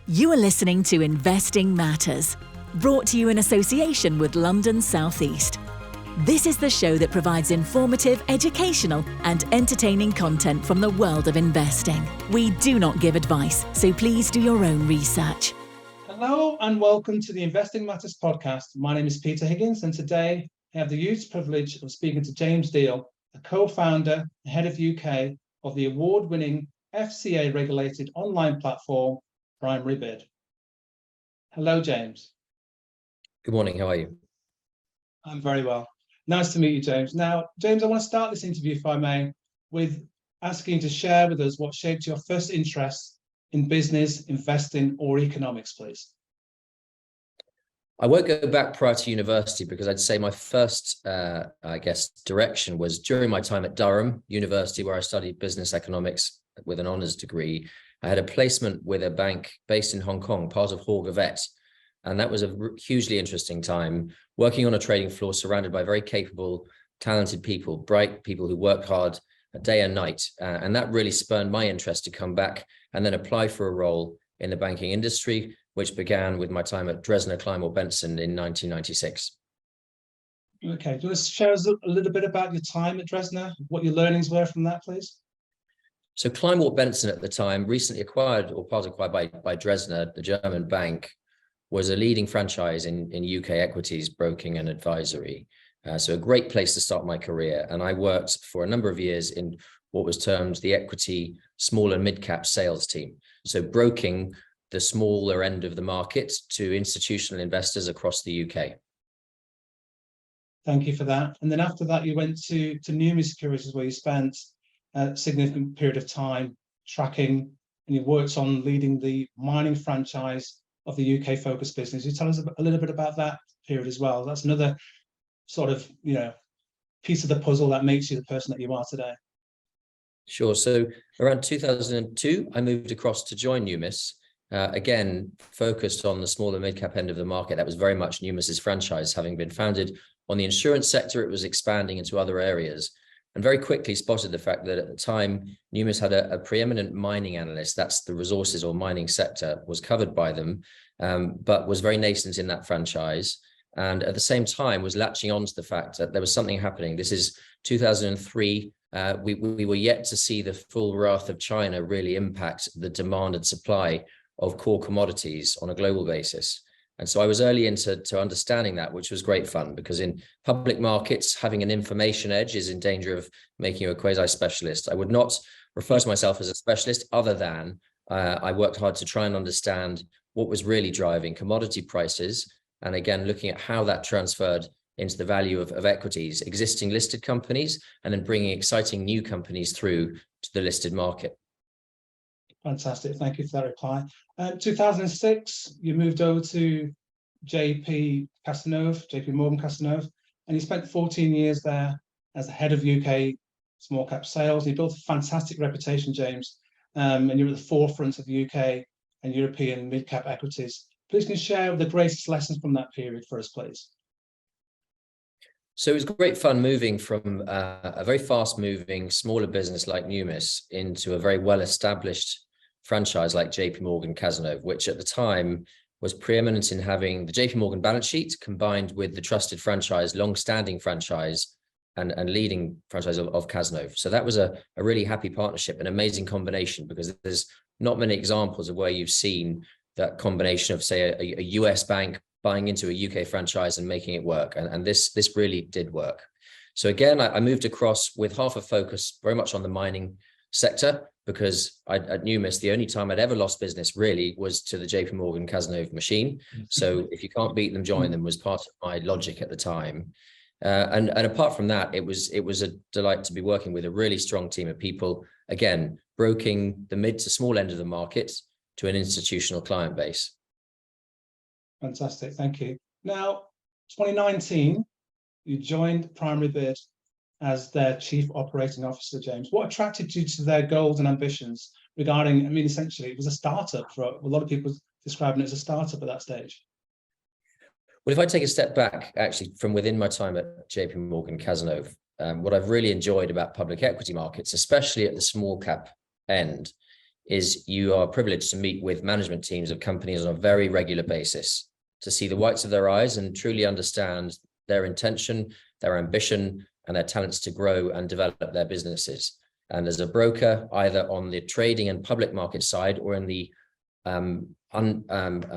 You are listening to Investing Matters, brought to you in association with London South East. This is the show that provides informative, educational and entertaining content from the world of investing. We do not give advice, so please do your own research. Hello and welcome to the Investing Matters podcast. My name is Peter Higgins, and today I have the huge privilege of speaking to James Deal, the co-founder and head of UK of the award-winning FCA-regulated online platform PrimaryBid. Hello, James. Good morning. How are you? I'm very well. Nice to meet you, James. Now, James, I want to start this interview, if I may, with asking you to share with us what shaped your first interest in business, investing, or economics, please. I won't go back prior to university because I'd say my first, direction was during my time at Durham University, where I studied business economics with an honours degree. I had a placement with a bank based in Hong Kong, part of Hoare Govett. And that was a hugely interesting time, working on a trading floor surrounded by very capable, talented people, bright people who worked hard day and night. And that really spurred my interest to come back and then apply for a role in the banking industry, which began with my time at Dresdner, Kleinwort Benson in 1996. Okay, do you want to share us a little bit about your time at Dresdner, what your learnings were from that, please? So Kleinwort Benson at the time, recently acquired or part acquired by Dresdner, the German bank, was a leading franchise in UK equities broking and advisory. So a great place to start my career. And I worked for a number of years in what was termed the equity small and mid-cap sales team. So broking the smaller end of the market to institutional investors across the UK. Thank you for that. And then after that, you went to Numis Securities, where you spent a significant period of time tracking, and you worked on leading the mining franchise of the UK focused business. You tell us a little bit about that period as well. That's another sort of, piece of the puzzle that makes you the person that you are today. Sure. So around 2002, I moved across to join Numis. Again, focused on the small and mid-cap end of the market. That was very much Numis's franchise. Having been founded on the insurance sector, it was expanding into other areas, and very quickly spotted the fact that at the time, Numis had a preeminent mining analyst. That's the resources or mining sector was covered by them, but was very nascent in that franchise. And at the same time was latching on to the fact that there was something happening. This is 2003. We were yet to see the full wrath of China really impact the demand and supply of core commodities on a global basis. And so I was early into understanding that, which was great fun, because in public markets, having an information edge is in danger of making you a quasi-specialist. I would not refer to myself as a specialist other than I worked hard to try and understand what was really driving commodity prices. And again, looking at how that transferred into the value of equities, existing listed companies, and then bringing exciting new companies through to the listed market. Fantastic. Thank you for that reply. 2006, you moved over to JP Morgan Cazenove, and you spent 14 years there as the head of UK small cap sales. You built a fantastic reputation, James, and you're at the forefront of UK and European mid-cap equities. Please can you share the greatest lessons from that period for us, please? So it was great fun moving from a very fast-moving, smaller business like Numis into a very well-established franchise like JP Morgan Cazenove, which at the time was preeminent in having the JP Morgan balance sheet combined with the trusted franchise, long-standing franchise and leading franchise of Cazenove. So that was a really happy partnership, an amazing combination, because there's not many examples of where you've seen that combination of, say, a US bank buying into a UK franchise and making it work. And this really did work. So again, I moved across with half a focus very much on the mining sector, because at Numis, the only time I'd ever lost business really was to the JP Morgan Cazenove machine. So if you can't beat them, join them was part of my logic at the time. And apart from that, it was a delight to be working with a really strong team of people, again, broking the mid to small end of the market to an institutional client base. Fantastic. Thank you. Now, 2019, you joined PrimaryBid as their Chief Operating Officer, James. What attracted you to their goals and ambitions regarding, essentially, it was a startup. For a lot of people describing it as a startup at that stage. Well, if I take a step back, actually, from within my time at JP Morgan Cazenove, what I've really enjoyed about public equity markets, especially at the small cap end, is you are privileged to meet with management teams of companies on a very regular basis to see the whites of their eyes and truly understand their intention, their ambition, and their talents to grow and develop their businesses. And as a broker, either on the trading and public market side or in the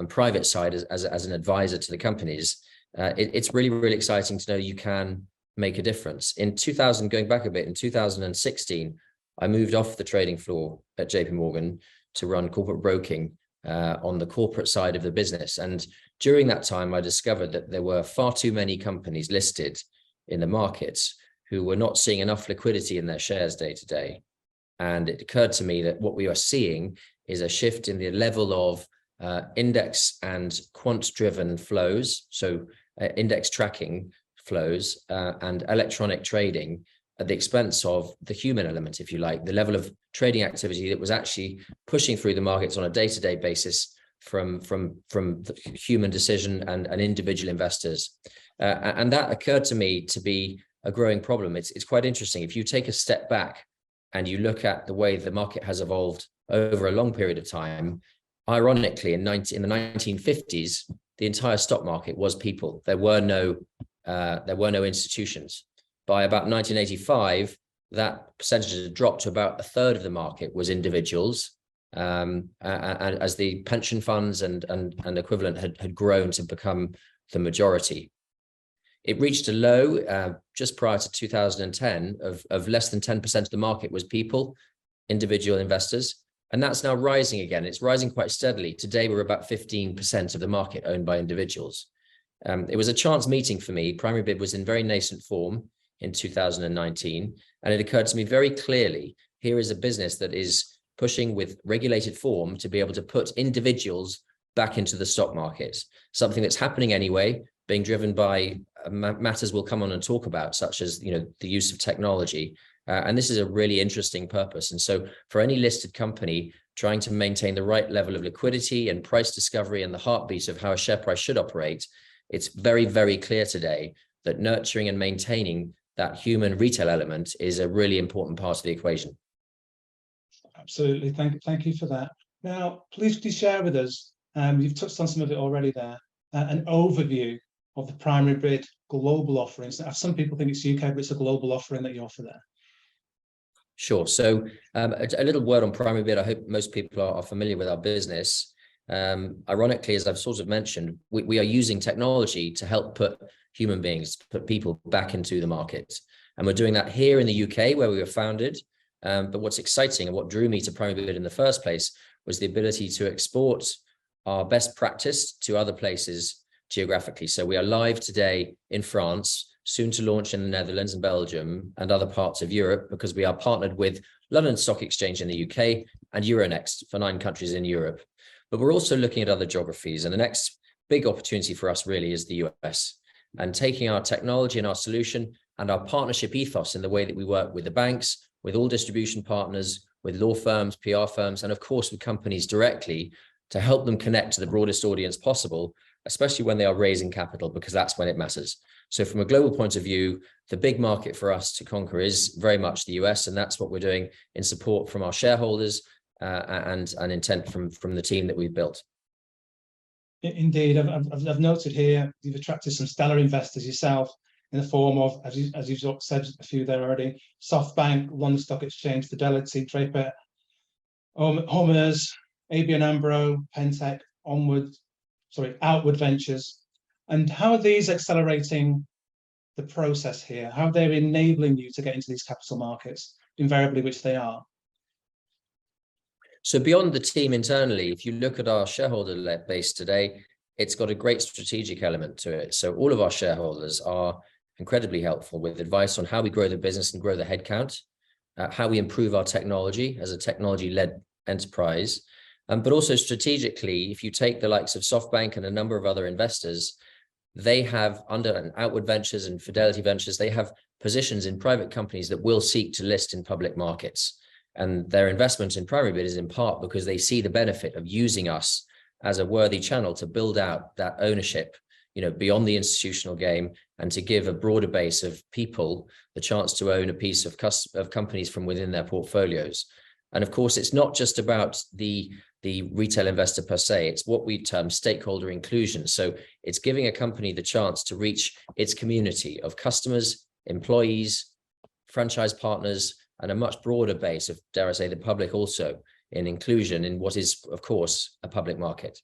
private side as an advisor to the companies, it's really, really exciting to know you can make a difference. Going back a bit, in 2016, I moved off the trading floor at JP Morgan to run corporate broking on the corporate side of the business. And during that time, I discovered that there were far too many companies listed in the markets who were not seeing enough liquidity in their shares day to day. And it occurred to me that what we are seeing is a shift in the level of index and quant-driven flows, so index tracking flows and electronic trading at the expense of the human element, if you like, the level of trading activity that was actually pushing through the markets on a day-to-day basis from the human decision and individual investors. And that occurred to me to be a growing problem. It's quite interesting. If you take a step back and you look at the way the market has evolved over a long period of time, ironically, in the 1950s, the entire stock market was people. There were no institutions. By about 1985, that percentage had dropped to about a third of the market was individuals, and as the pension funds and equivalent had grown to become the majority. It reached a low just prior to 2010 of less than 10% of the market was people, individual investors, and that's now rising again. It's rising quite steadily. Today, we're about 15% of the market owned by individuals. It was a chance meeting for me. PrimaryBid was in very nascent form in 2019, and it occurred to me very clearly, here is a business that is pushing with regulated form to be able to put individuals back into the stock market, something that's happening anyway, being driven by matters we'll come on and talk about, such as the use of technology. And this is a really interesting purpose. And so for any listed company trying to maintain the right level of liquidity and price discovery and the heartbeat of how a share price should operate, it's very, very clear today that nurturing and maintaining that human retail element is a really important part of the equation. Absolutely. Thank you for that. Now, please share with us, you've touched on some of it already there, an overview of the PrimaryBid global offerings. Now, some people think it's UK, but it's a global offering that you offer there. Sure. So a little word on PrimaryBid. I hope most people are familiar with our business. Ironically, as I've sort of mentioned, we are using technology to help put human beings, put people back into the market. And we're doing that here in the UK, where we were founded. But what's exciting and what drew me to PrimaryBid in the first place was the ability to export our best practice to other places geographically. So we are live today in France, soon to launch in the Netherlands and Belgium and other parts of Europe, because we are partnered with London Stock Exchange in the UK and Euronext for 9 countries in Europe. But we're also looking at other geographies. And the next big opportunity for us really is the US, and taking our technology and our solution and our partnership ethos in the way that we work with the banks, with all distribution partners, with law firms, PR firms, and of course with companies directly, to help them connect to the broadest audience possible, especially when they are raising capital, because that's when it matters. So from a global point of view, the big market for us to conquer is very much the US, and that's what we're doing in support from our shareholders and intent from the team that we've built. Indeed, I've noted here you've attracted some stellar investors yourself in the form of, as you've said a few there already, SoftBank, London Stock Exchange, Fidelity, Draper, Home's, ABN AMRO, Pentec, Outward Ventures. And how are these accelerating the process here? How are they enabling you to get into these capital markets, invariably which they are? So beyond the team internally, if you look at our shareholder base today, it's got a great strategic element to it. So all of our shareholders are incredibly helpful with advice on how we grow the business and grow the headcount, how we improve our technology as a technology-led enterprise. But also strategically, if you take the likes of SoftBank and a number of other investors, they have, under Outward Ventures and Fidelity Ventures, they have positions in private companies that will seek to list in public markets. And their investment in PrimaryBid is in part because they see the benefit of using us as a worthy channel to build out that ownership, beyond the institutional game, and to give a broader base of people the chance to own a piece of companies from within their portfolios. And of course, it's not just about the retail investor per se, it's what we term stakeholder inclusion. So it's giving a company the chance to reach its community of customers, employees, franchise partners, and a much broader base of, dare I say, the public also, in inclusion in what is, of course, a public market.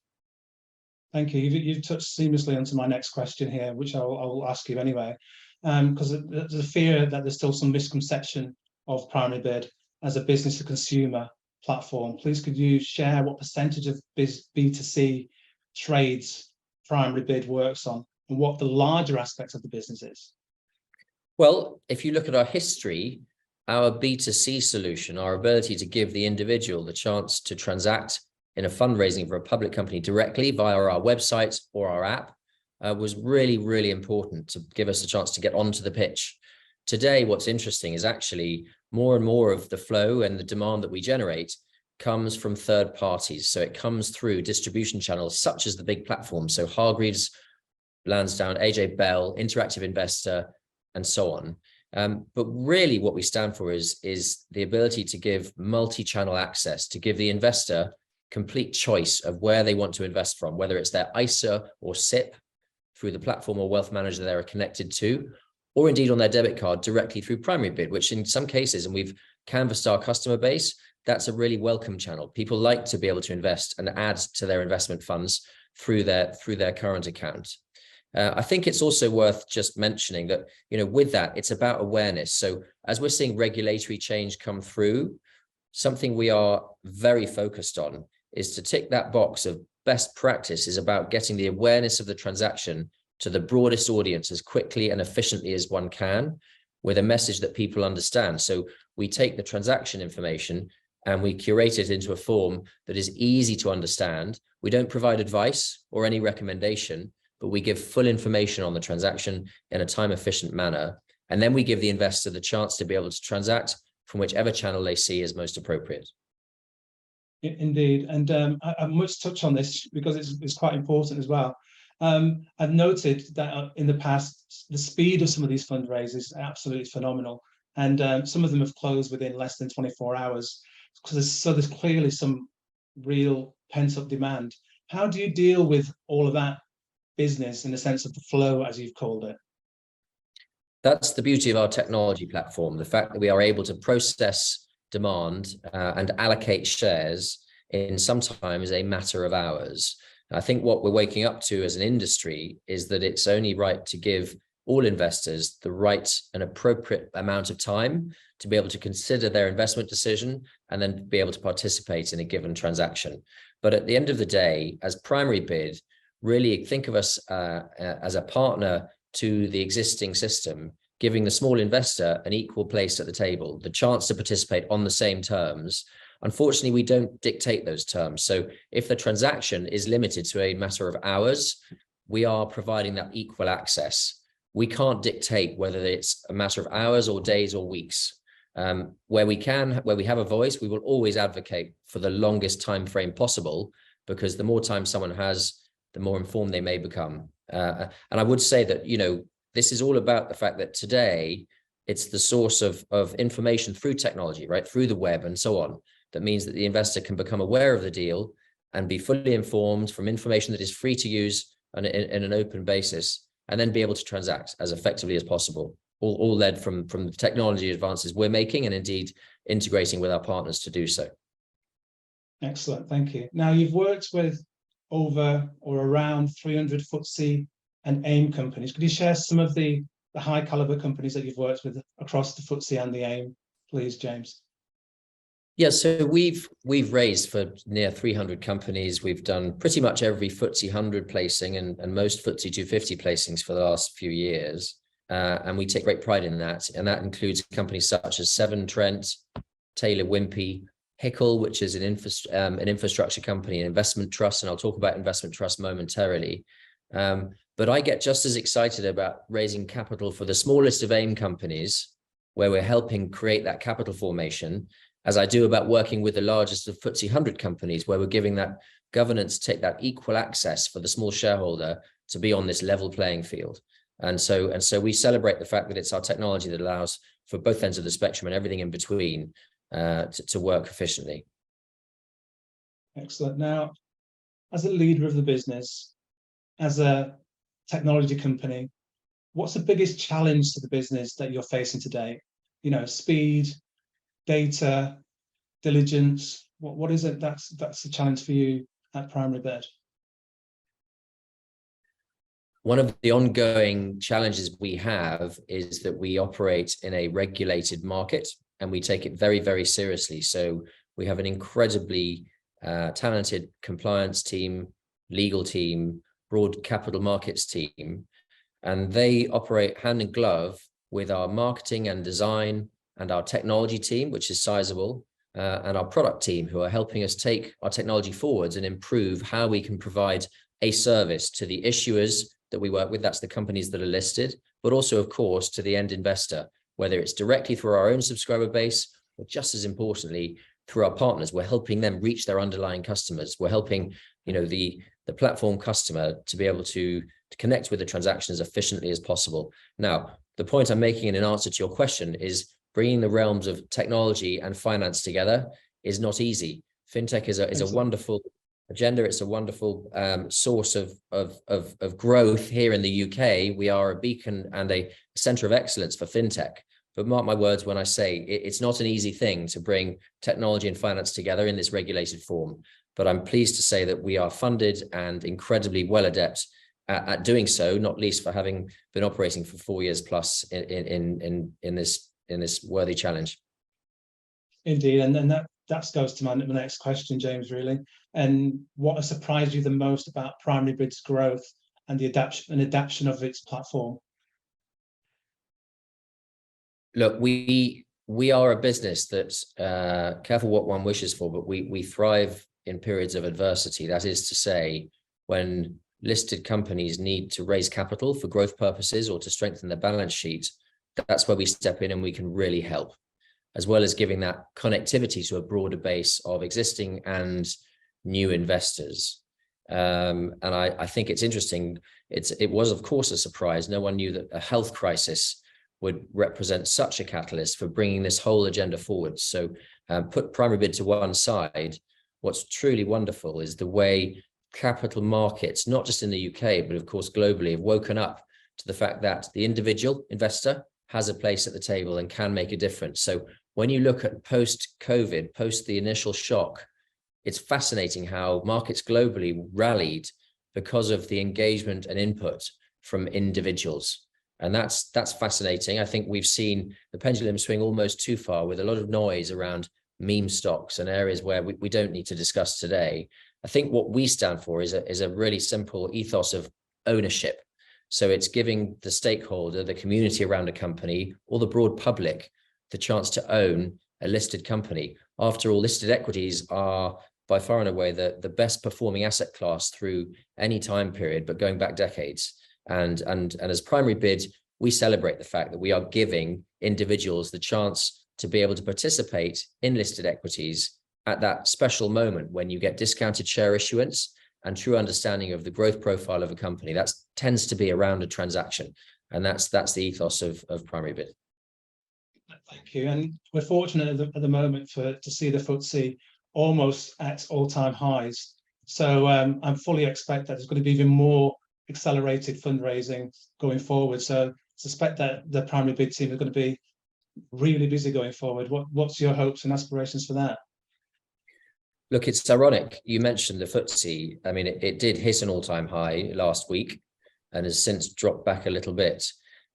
Thank you. You've touched seamlessly onto my next question here, which I'll ask you anyway, because there's a fear that there's still some misconception of PrimaryBid as a business to consumer platform. Please, could you share what percentage of B2C trades PrimaryBid works on, and what the larger aspect of the business is? Well, if you look at our history, our B2C solution, our ability to give the individual the chance to transact in a fundraising for a public company directly via our website or our app, was really, really important to give us a chance to get onto the pitch. Today, what's interesting is actually more and more of the flow and the demand that we generate comes from third parties. So it comes through distribution channels such as the big platforms. So Hargreaves, Lansdowne, AJ Bell, Interactive Investor, and so on. But really what we stand for is the ability to give multi-channel access, to give the investor complete choice of where they want to invest from, whether it's their ISA or SIP through the platform or wealth manager they're connected to, or indeed on their debit card directly through PrimaryBid, which in some cases, and we've canvassed our customer base, that's a really welcome channel. People like to be able to invest and add to their investment funds through their current account. I think it's also worth just mentioning that, with that, it's about awareness. So as we're seeing regulatory change come through, something we are very focused on is to tick that box of best practice is about getting the awareness of the transaction to the broadest audience as quickly and efficiently as one can, with a message that people understand. So we take the transaction information and we curate it into a form that is easy to understand. We don't provide advice or any recommendation, but we give full information on the transaction in a time-efficient manner. And then we give the investor the chance to be able to transact from whichever channel they see is most appropriate. Indeed, and I must touch on this because it's quite important as well. I've noted that in the past, the speed of some of these fundraisers is absolutely phenomenal, and some of them have closed within less than 24 hours. So there's clearly some real pent-up demand. How do you deal with all of that business in the sense of the flow, as you've called it? That's the beauty of our technology platform, the fact that we are able to process demand and allocate shares in sometimes a matter of hours. I think what we're waking up to as an industry is that it's only right to give all investors the right and appropriate amount of time to be able to consider their investment decision and then be able to participate in a given transaction. But at the end of the day, as PrimaryBid, really think of us as a partner to the existing system, giving the small investor an equal place at the table, the chance to participate on the same terms. Unfortunately, we don't dictate those terms. So if the transaction is limited to a matter of hours, we are providing that equal access. We can't dictate whether it's a matter of hours or days or weeks. Where we have a voice, we will always advocate for the longest time frame possible, because the more time someone has, the more informed they may become. And I would say that, this is all about the fact that today it's the source of information through technology, right? Through the web and so on. That means that the investor can become aware of the deal and be fully informed from information that is free to use and in an open basis, and then be able to transact as effectively as possible. All led from the technology advances we're making and indeed integrating with our partners to do so. Excellent, thank you. Now, you've worked with over or around 300 FTSE and AIM companies. Could you share some of the high caliber companies that you've worked with across the FTSE and the AIM, please, James? Yeah, so we've raised for near 300 companies. We've done pretty much every FTSE 100 placing and most FTSE 250 placings for the last few years. And we take great pride in that. And that includes companies such as Severn Trent, Taylor Wimpey, Hickle, which is an infrastructure company, an investment trust, and I'll talk about investment trust momentarily. But I get just as excited about raising capital for the smallest of AIM companies, where we're helping create that capital formation, as I do about working with the largest of FTSE 100 companies, where we're giving that governance, take that equal access for the small shareholder to be on this level playing field. And so we celebrate the fact that it's our technology that allows for both ends of the spectrum and everything in between to work efficiently. Excellent. Now, as a leader of the business, as a technology company, what's the biggest challenge to the business that you're facing today? You know, speed, data, diligence. What is it that's the challenge for you at PrimaryBid? One of the ongoing challenges we have is that we operate in a regulated market and we take it very, very seriously. So we have an incredibly talented compliance team, legal team, broad capital markets team, and they operate hand in glove with our marketing and design and our technology team, which is sizable, and our product team, who are helping us take our technology forwards and improve how we can provide a service to the issuers that we work with. That's the companies that are listed, but also, of course, to the end investor, whether it's directly through our own subscriber base, or just as importantly, through our partners. We're helping them reach their underlying customers. We're helping, you know, the platform customer to be able to connect with the transaction as efficiently as possible. Now, the point I'm making in an answer to your question is bringing the realms of technology and finance together is not easy. Fintech is a wonderful agenda. It's a wonderful source of growth here in the UK. We are a beacon and a center of excellence for fintech. But mark my words when I say it's not an easy thing to bring technology and finance together in this regulated form. But I'm pleased to say that we are funded and incredibly well adept at doing so, not least for having been operating for 4 years plus in this worthy challenge. Indeed, and then that goes to my next question, James, really. And what has surprised you the most about PrimaryBid's growth and the adaptation of its platform? Look, we are a business that's careful what one wishes for, but we thrive in periods of adversity. That is to say, when listed companies need to raise capital for growth purposes or to strengthen their balance sheet, that's where we step in and we can really help, as well as giving that connectivity to a broader base of existing and new investors. And I think it's interesting. It was, of course, a surprise. No one knew that a health crisis would represent such a catalyst for bringing this whole agenda forward. So put PrimaryBid to one side. What's truly wonderful is the way capital markets, not just in the UK, but of course globally, have woken up to the fact that the individual investor has a place at the table and can make a difference. So when you look at post-COVID, post the initial shock, it's fascinating how markets globally rallied because of the engagement and input from individuals. And that's fascinating. I think we've seen the pendulum swing almost too far with a lot of noise around meme stocks and areas where we don't need to discuss today. I think what we stand for is a really simple ethos of ownership. So it's giving the stakeholder, the community around a company, or the broad public the chance to own a listed company. After all, listed equities are by far and away the best performing asset class through any time period, but going back decades. And as PrimaryBid, we celebrate the fact that we are giving individuals the chance to be able to participate in listed equities at that special moment when you get discounted share issuance and true understanding of the growth profile of a company. That tends to be around a transaction, and that's the ethos of PrimaryBid. Thank you. And we're fortunate at the moment to see the FTSE almost at all-time highs. So I fully expect that there's going to be even more accelerated fundraising going forward. So I suspect that the PrimaryBid team is going to be really busy going forward. What's your hopes and aspirations for that? Look, it's ironic. You mentioned the FTSE. I mean, it did hit an all-time high last week and has since dropped back a little bit.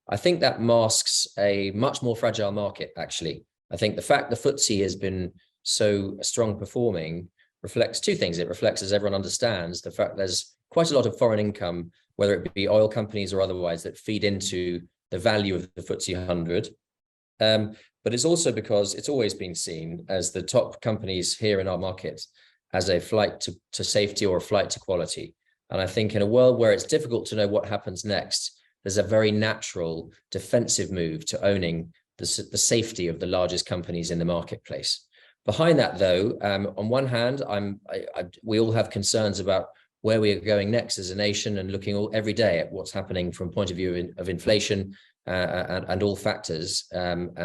I think that masks a much more fragile market, actually. I think the fact the FTSE has been so strong performing reflects two things. It reflects, as everyone understands, the fact there's quite a lot of foreign income, whether it be oil companies or otherwise, that feed into the value of the FTSE 100. But it's also because it's always been seen as the top companies here in our market as a flight to safety or a flight to quality. And I think in a world where it's difficult to know what happens next, there's a very natural defensive move to owning the safety of the largest companies in the marketplace. Behind that, though, on one hand, we all have concerns about where we are going next as a nation and looking every day at what's happening from point of view of inflation and all factors and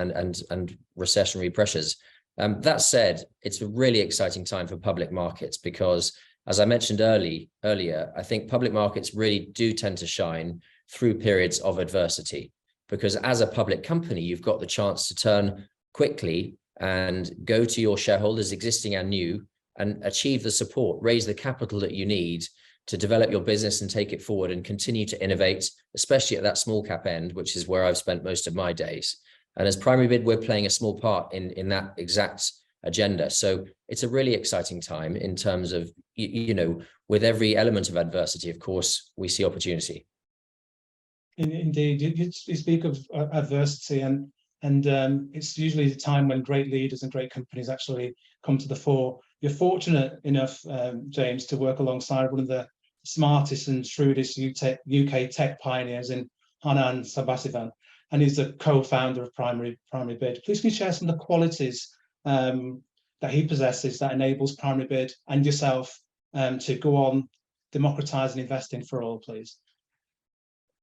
recessionary pressures. That said, it's a really exciting time for public markets because, as I mentioned earlier, I think public markets really do tend to shine through periods of adversity, because as a public company, you've got the chance to turn quickly and go to your shareholders, existing and new, and achieve the support, raise the capital that you need to develop your business and take it forward and continue to innovate, especially at that small cap end, which is where I've spent most of my days. And as PrimaryBid, we're playing a small part in that exact agenda. So it's a really exciting time in terms of, with every element of adversity, of course, we see opportunity. Indeed, you speak of adversity, and it's usually the time when great leaders and great companies actually come to the fore. You're fortunate enough, James, to work alongside one of the smartest and shrewdest UK tech pioneers in Hanan Sabasivan, and he's the co-founder of PrimaryBid. Please can you share some of the qualities that he possesses that enables PrimaryBid and yourself to go on democratizing investing for all, please?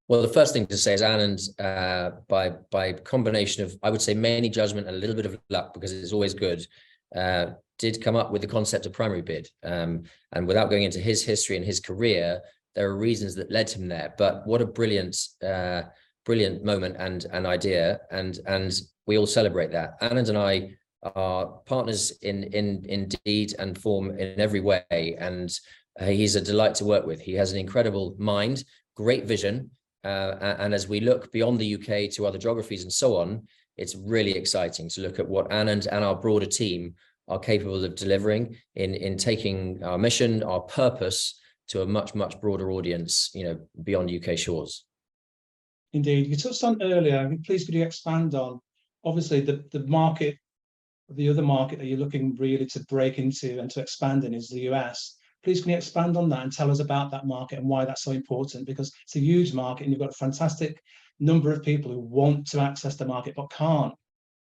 Well, the first thing to say is Anand, by combination of, I would say, mainly judgment and a little bit of luck, because it's always good, did come up with the concept of PrimaryBid. And without going into his history and his career, there are reasons that led him there. But what a brilliant moment and idea, and we all celebrate that. Anand and I are partners in deed and form in every way, and he's a delight to work with. He has an incredible mind, great vision. And as we look beyond the UK to other geographies and so on, it's really exciting to look at what Anand and our broader team are capable of delivering in taking our mission, our purpose, to a much, much broader audience, beyond UK shores. Indeed. You touched on earlier, please could you expand on, obviously, the market, the other market that you're looking really to break into and to expand in is the US. Please can you expand on that and tell us about that market and why that's so important? Because it's a huge market and you've got a fantastic number of people who want to access the market but can't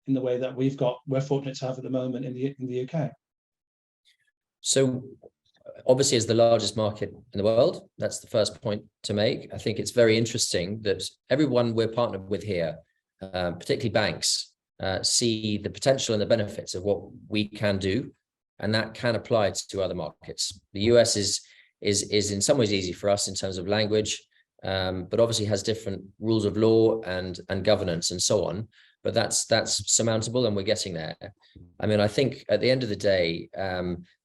in the way that we're fortunate to have at the moment in the UK. So obviously, as the largest market in the world, that's the first point to make. I think it's very interesting that everyone we're partnered with here, particularly banks, see the potential and the benefits of what we can do, and that can apply to other markets. The US is in some ways easy for us in terms of language, but obviously has different rules of law and governance and so on. But that's surmountable, and we're getting there. I mean, I think at the end of the day,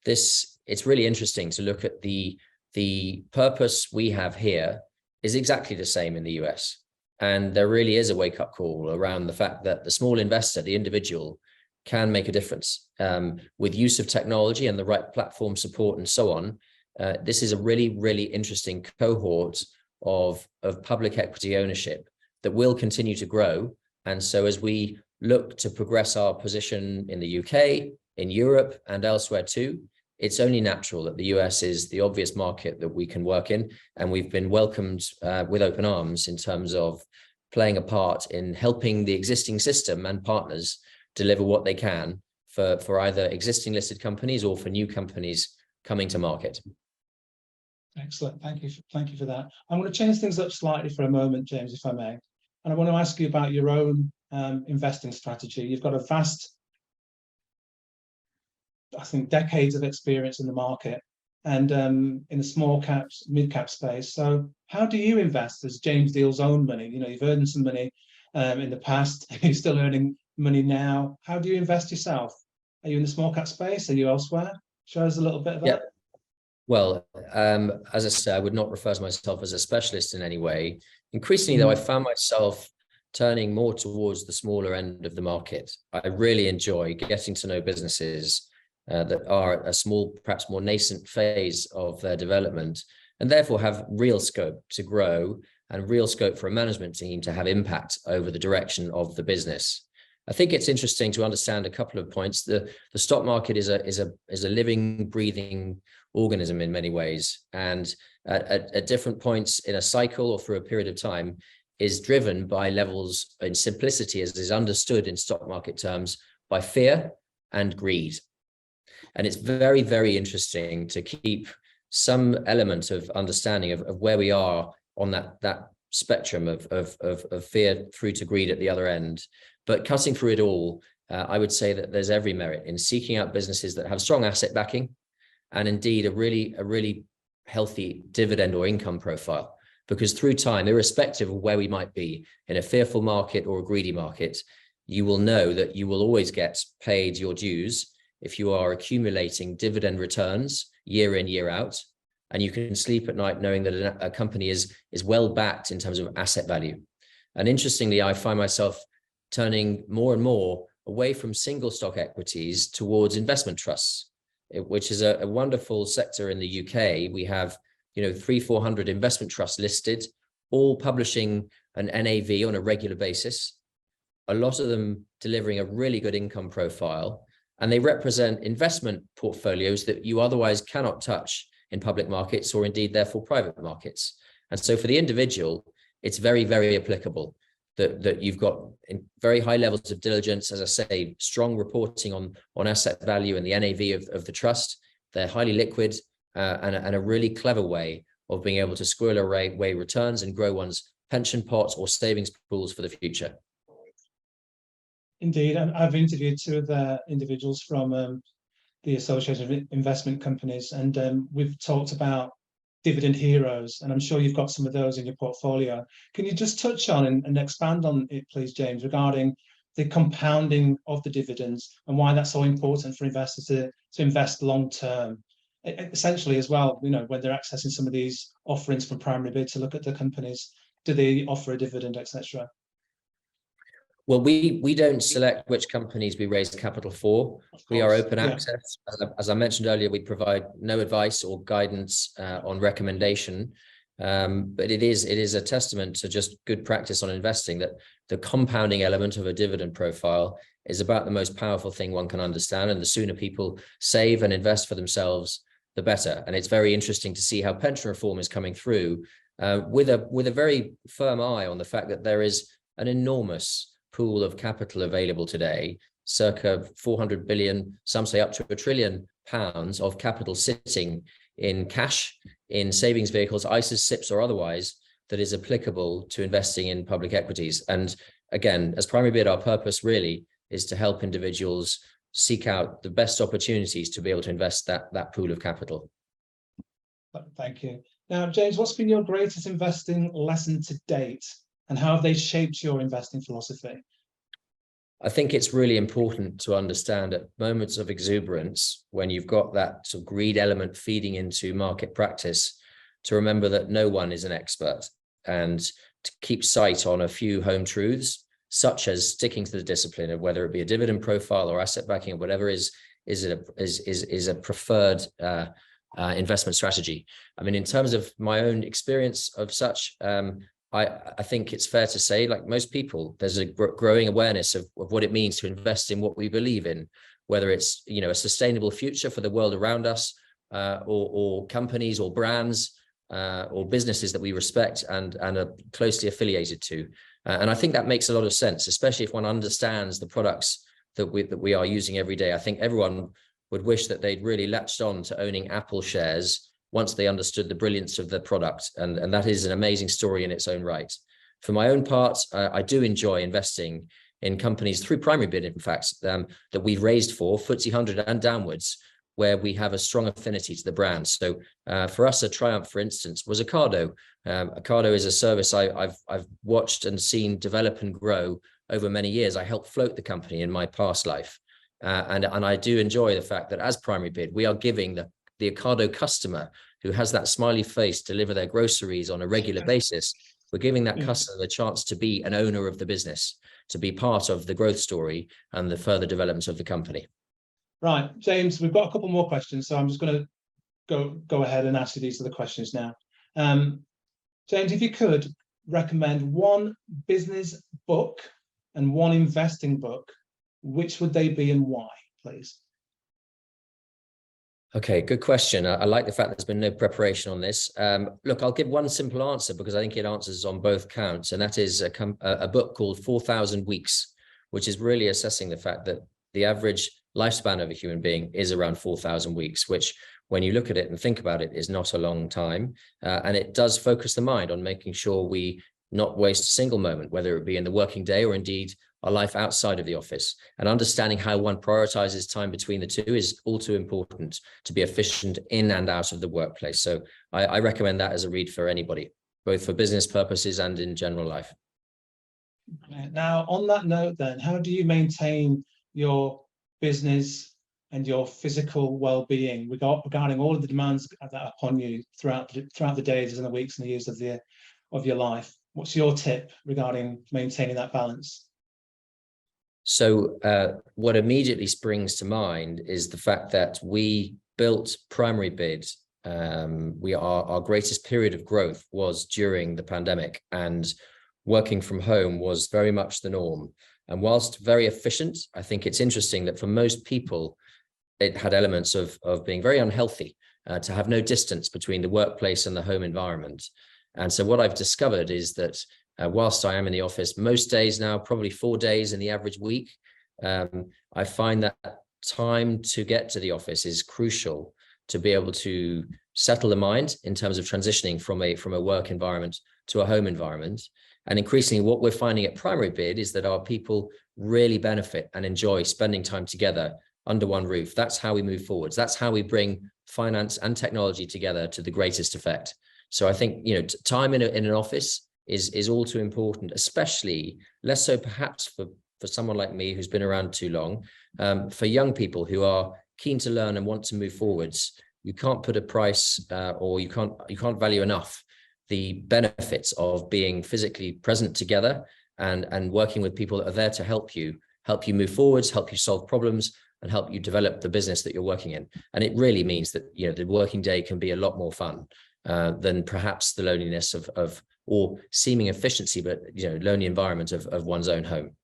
it's really interesting to look at the purpose we have here is exactly the same in the US. And there really is a wake-up call around the fact that the small investor, the individual, can make a difference with use of technology and the right platform support and so on. This is a really, really interesting cohort of public equity ownership that will continue to grow. And so as we look to progress our position in the UK, in Europe and elsewhere too, it's only natural that the US is the obvious market that we can work in. And we've been welcomed with open arms in terms of playing a part in helping the existing system and partners deliver what they can for either existing listed companies or for new companies coming to market. Excellent. Thank you for that. I'm going to change things up slightly for a moment, James, if I may. And I want to ask you about your own investing strategy. You've got a vast, I think, decades of experience in the market and in the small caps, mid cap space. So how do you invest as James Deal's own money? You've earned some money in the past. You're still earning money now. How do you invest yourself? Are you in the small cap space? Are you elsewhere? Show us a little bit of that. Yeah. Well, as I said, I would not refer to myself as a specialist in any way. Increasingly, though, I found myself turning more towards the smaller end of the market. I really enjoy getting to know businesses that are at a small, perhaps more nascent phase of their development, and therefore have real scope to grow and real scope for a management team to have impact over the direction of the business. I think it's interesting to understand a couple of points. The stock market is a living, breathing organism in many ways, and at different points in a cycle or through a period of time is driven by levels in simplicity, as is understood in stock market terms, by fear and greed. And it's very, very interesting to keep some element of understanding of where we are on that spectrum of fear through to greed at the other end. But cutting through it all I would say that there's every merit in seeking out businesses that have strong asset backing and indeed a really healthy dividend or income profile. Because through time, irrespective of where we might be in a fearful market or a greedy market, you will know that you will always get paid your dues if you are accumulating dividend returns year in, year out, and you can sleep at night knowing that a company is well backed in terms of asset value. And interestingly, I find myself turning more and more away from single stock equities towards investment trusts, which is a wonderful sector in the UK. We have 300-400 investment trusts listed, all publishing an NAV on a regular basis, a lot of them delivering a really good income profile, and they represent investment portfolios that you otherwise cannot touch in public markets or indeed therefore private markets. And so for the individual, it's very, very applicable that you've got very high levels of diligence, as I say, strong reporting on asset value and the NAV of the trust. They're highly liquid and a really clever way of being able to squirrel away returns and grow one's pension pots or savings pools for the future. Indeed, I've interviewed two of the individuals from the Association of Investment Companies, and we've talked about dividend heroes, and I'm sure you've got some of those in your portfolio. Can you just touch on and expand on it, please, James, regarding the compounding of the dividends and why that's so important for investors to invest long term? Essentially, as well, when they're accessing some of these offerings from PrimaryBid to look at the companies, do they offer a dividend, etc.? Well, we don't select which companies we raise capital for. We are open access. As I mentioned earlier, we provide no advice or guidance on recommendation. But it is a testament to just good practice on investing that the compounding element of a dividend profile is about the most powerful thing one can understand. And the sooner people save and invest for themselves, the better. And it's very interesting to see how pension reform is coming through with a very firm eye on the fact that there is an enormous pool of capital available today, circa 400 billion, some say up to £1 trillion of capital sitting in cash, in savings vehicles, ISAs, SIPs or otherwise, that is applicable to investing in public equities. And again, as PrimaryBid, our purpose really is to help individuals seek out the best opportunities to be able to invest that pool of capital. Thank you. Now, James, what's been your greatest investing lesson to date, and how have they shaped your investing philosophy? I think it's really important to understand at moments of exuberance, when you've got that sort of greed element feeding into market practice, to remember that no one is an expert, and to keep sight on a few home truths, such as sticking to the discipline of whether it be a dividend profile or asset backing or whatever is a preferred investment strategy. I mean, in terms of my own experience of such, I think it's fair to say, like most people, there's a growing awareness of what it means to invest in what we believe in, whether it's a sustainable future for the world around us, or companies or brands or businesses that we respect and are closely affiliated to. And I think that makes a lot of sense, especially if one understands the products that we are using every day. I think everyone would wish that they'd really latched on to owning Apple shares once they understood the brilliance of the product. And that is an amazing story in its own right. For my own part, I do enjoy investing in companies through PrimaryBid, in fact, that we've raised for FTSE 100 and downwards, where we have a strong affinity to the brand. So for us, a triumph, for instance, was Ocado. Ocado is a service I've watched and seen develop and grow over many years. I helped float the company in my past life. And I do enjoy the fact that as PrimaryBid, we are giving the Ocado customer who has that smiley face deliver their groceries on a regular basis, we're giving that customer the chance to be an owner of the business, to be part of the growth story and the further development of the company. Right, James, we've got a couple more questions, so I'm just going to go ahead and ask you these other questions now. James, if you could recommend one business book and one investing book, which would they be and why, please? Okay, good question. I like the fact there's been no preparation on this. Look, I'll give one simple answer because I think it answers on both counts, and that is a book called 4,000 Weeks, which is really assessing the fact that the average lifespan of a human being is around 4,000 weeks, which when you look at it and think about it is not a long time. And it does focus the mind on making sure we not waste a single moment, whether it be in the working day or indeed our life outside of the office, and understanding how one prioritizes time between the two is all too important to be efficient in and out of the workplace. So I recommend that as a read for anybody, both for business purposes and in general life. Now, on that note then, how do you maintain your business and your physical well-being regarding all of the demands that are upon you throughout the days and the weeks and the years of your life? What's your tip regarding maintaining that balance? So what immediately springs to mind is the fact that we built PrimaryBid. Our greatest period of growth was during the pandemic, and working from home was very much the norm. And whilst very efficient, I think it's interesting that for most people, it had elements of being very unhealthy, to have no distance between the workplace and the home environment. And so what I've discovered is that whilst I am in the office most days now, probably 4 days in the average week, I find that time to get to the office is crucial to be able to settle the mind in terms of transitioning from a work environment to a home environment. And increasingly what we're finding at PrimaryBid is that our people really benefit and enjoy spending time together under one roof. That's how we move forwards. That's how we bring finance and technology together to the greatest effect. So I think, time in an office is all too important, especially less so perhaps for someone like me who's been around too long. For young people who are keen to learn and want to move forwards, you can't put a price or you can't value enough the benefits of being physically present together and working with people that are there to help you move forwards, help you solve problems, and help you develop the business that you're working in. And it really means that the working day can be a lot more fun than perhaps the loneliness of or seeming efficiency, but lonely environment of one's own home.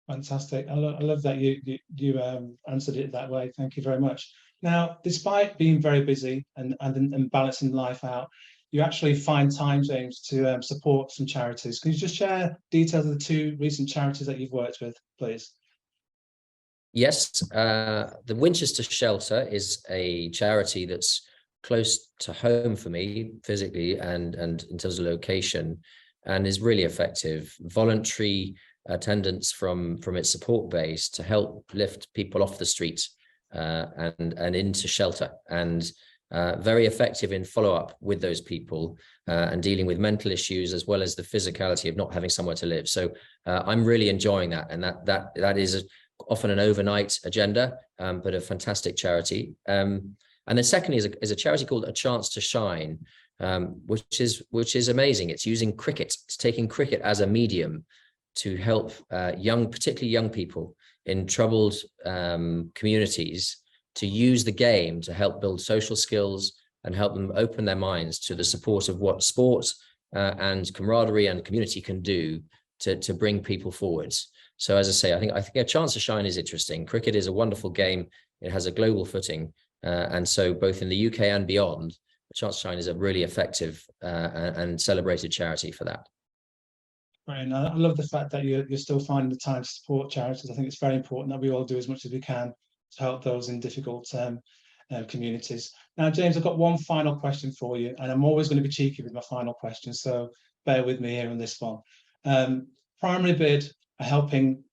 Fantastic. I love that you answered it that way. Thank you very much. Now, despite being very busy and balancing life out, you actually find time, James, to support some charities. Can you just share details of the 2 recent charities that you've worked with, please? Yes, the Winchester Shelter is a charity that's close to home for me physically and in terms of location, and is really effective. Voluntary attendance from its support base to help lift people off the street and into shelter, and very effective in follow-up with those people and dealing with mental issues as well as the physicality of not having somewhere to live. So I'm really enjoying that, and that is often an overnight agenda, but a fantastic charity. And then secondly is a charity called A Chance to Shine, which is amazing. It's using cricket. It's taking cricket as a medium to help particularly young people in troubled communities to use the game to help build social skills and help them open their minds to the support of what sport and camaraderie and community can do to bring people forwards. So as I say, I think A Chance to Shine is interesting. Cricket is a wonderful game. It has a global footing. And so both in the UK and beyond, A Chance to Shine is a really effective and celebrated charity for that. Right, and I love the fact that you're still finding the time to support charities. I think it's very important that we all do as much as we can to help those in difficult communities. Now, James, I've got one final question for you, and I'm always going to be cheeky with my final question, so bear with me here on this one. PrimaryBid are helping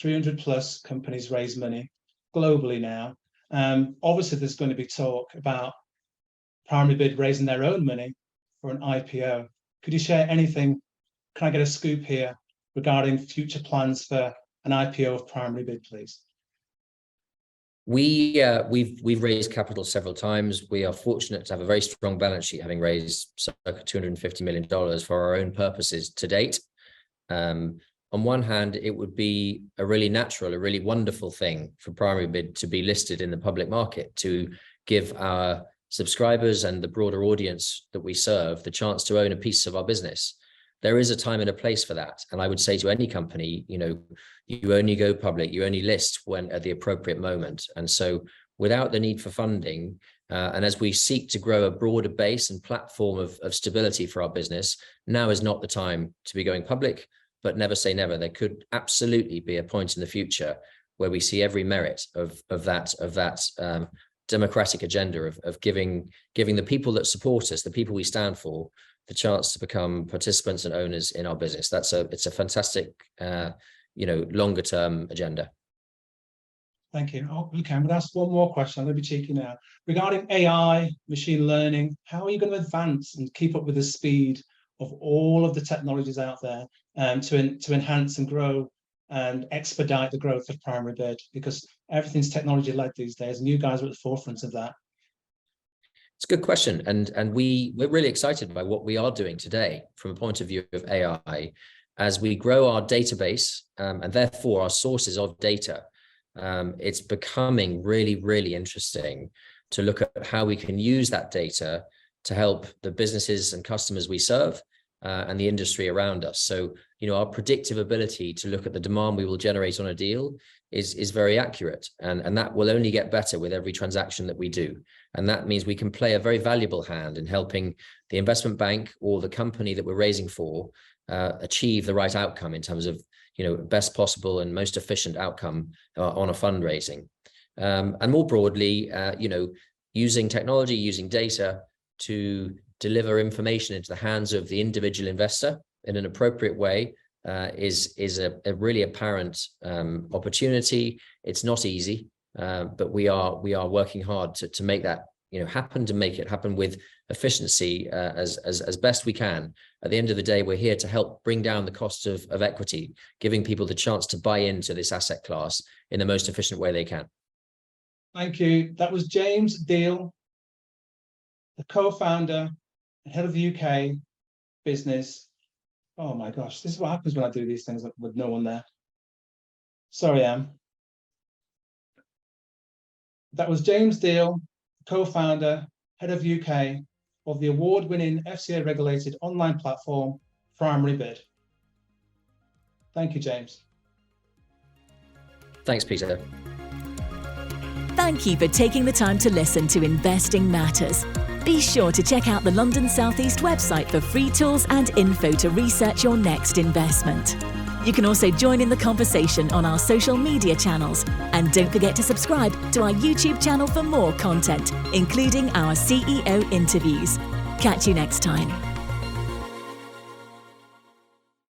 300 plus companies raise money globally now. Obviously, there's going to be talk about PrimaryBid raising their own money for an IPO. Could you share anything? Can I get a scoop here regarding future plans for an IPO of PrimaryBid, please? We've raised capital several times. We are fortunate to have a very strong balance sheet, having raised circa $250 million for our own purposes to date. On one hand, it would be a really natural, a really wonderful thing for PrimaryBid to be listed in the public market, to give our subscribers and the broader audience that we serve the chance to own a piece of our business. There is a time and a place for that. And I would say to any company, you only go public, you only list when at the appropriate moment. And so without the need for funding, and as we seek to grow a broader base and platform of stability for our business, now is not the time to be going public, but never say never. There could absolutely be a point in the future where we see every merit of that democratic agenda of giving the people that support us, the people we stand for, the chance to become participants and owners in our business. It's a fantastic, longer term agenda. Thank you. Oh, okay, I'm going to ask one more question. I'm going to be cheeky now. Regarding AI, machine learning, how are you going to advance and keep up with the speed of all of the technologies out there to enhance and grow and expedite the growth of PrimaryBid? Because everything's technology-led these days, and you guys are at the forefront of that. It's a good question, and we're really excited by what we are doing today from a point of view of AI as we grow our database and therefore our sources of data. It's becoming really, really interesting to look at how we can use that data to help the businesses and customers we serve and the industry around us. So, our predictive ability to look at the demand we will generate on a deal is very accurate, and that will only get better with every transaction that we do. And that means we can play a very valuable hand in helping the investment bank or the company that we're raising for achieve the right outcome in terms of best possible and most efficient outcome on a fundraising. And more broadly, using technology, using data to deliver information into the hands of the individual investor in an appropriate way is a really apparent opportunity. It's not easy, but we are working hard to make that happen, to make it happen with efficiency as best we can. At the end of the day, we're here to help bring down the cost of equity, giving people the chance to buy into this asset class in the most efficient way they can. Thank you. That was James Deal, the co-founder and head of the UK business. Oh my gosh, this is what happens when I do these things with no one there. Sorry, Em. That was James Deal, co-founder, head of UK of the award-winning FCA-regulated online platform, PrimaryBid. Thank you, James. Thanks, Peter. Thank you for taking the time to listen to Investing Matters. Be sure to check out the London South East website for free tools and info to research your next investment. You can also join in the conversation on our social media channels. And don't forget to subscribe to our YouTube channel for more content, including our CEO interviews. Catch you next time.